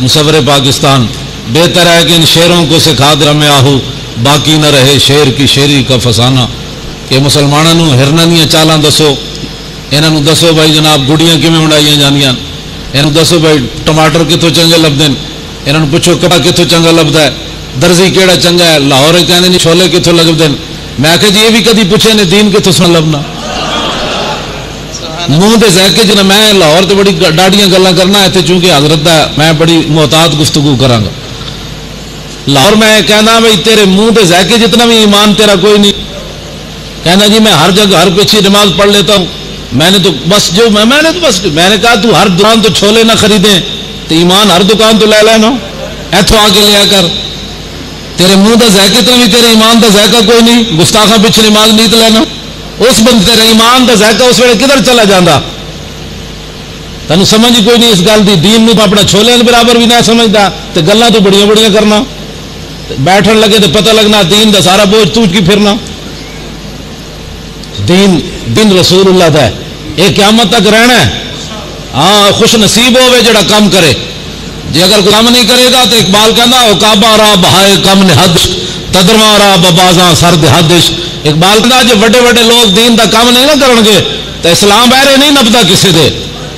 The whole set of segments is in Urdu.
مصور پاکستان بہتر ہے کہ ان شیروں کو سکھا دے میں آہو باقی نہ رہے شیر کی شیری کا فسانہ کہ مسلمانوں ہرنانیاں چالاں دسو انہوں دسو بھائی جناب گڑیاں کیویں بنائیاں جانیاں انہوں دسو بھائی ٹماٹر کتوں چنگے لبدے انہوں پوچھو کپڑا کتوں چنگا لبدا ہے درزی کیڑا چنگا ہے لاہور کہندے نہیں چھولے کتوں لگدے میں کہ جی یہ بھی کدی پوچھے نے دین کتوں سن لبنا منہ دے ذائقے جنا میں لاہور تے بڑی ڈاڈیاں گلاں کرنا ہے تے چونکہ حضرت دا میں بڑی محتاط گفتگو کراں گا لاہور میں کہنا بھائی تیرے منہ دے ذائقے جتنا بھی ایمان تیرا کوئی نہیں کہنا جی میں ہر جگہ ہر پیچھے نماز پڑھ لیتا ہوں میں نے تو بس میں نے کہا تو ہر دکان تو چھولے نہ خریدیں تو ایمان ہر دکان تو لے لینا ایتھوں آ کے لیا کر تیرے منہ دا ذائقے تو بھی تیرے ایمان دا ذائقہ کوئی نہیں گستاخا پیچھے نماز نہیں تو لینا اس بند تیرے ایمان دا ذائقہ اس ویلے کدھر چلا جانا تینوں سمجھ ہی کوئی نہیں اس گل دی دین نو اپنا چھولے برابر بھی نہ سمجھتا تو گلاں تو بڑیاں بڑیاں کرنا بیٹھن لگے تو پتہ لگنا دین دا سارا بوجھ توج کی پھرنا دین رسول اللہ دا ہے یہ قیامت تک رہنا ہے ہاں خوش نصیب ہوئے جڑا کام کرے جی اگر کام نہیں کرے گا تو اقبال کہنا او کعبہ را بہائے کم نہدش تدرما را ببازاں سرد حدش اقبال کہنا جو بڑے بڑے لوگ دین دا کام نہیں نہ کرن گے تو اسلام بہرے نہیں نپتا کسی دے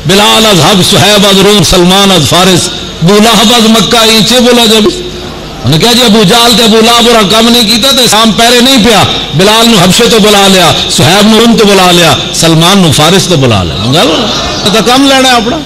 بلال از حب صہیب از روم سلمان از فارس ابو لہب از مکہ اینچے بولا جب انہوں نے کہا جی ابو جہل تے ابو لہب اور کام نہیں کیتا تو اسلام پہرے نہیں پیا بلال نو حبشے تو بلا لیا صہیب نو روم تو بلا لیا سلمان نو فارس تو بلا لیا تو کم لینا ہے اپنا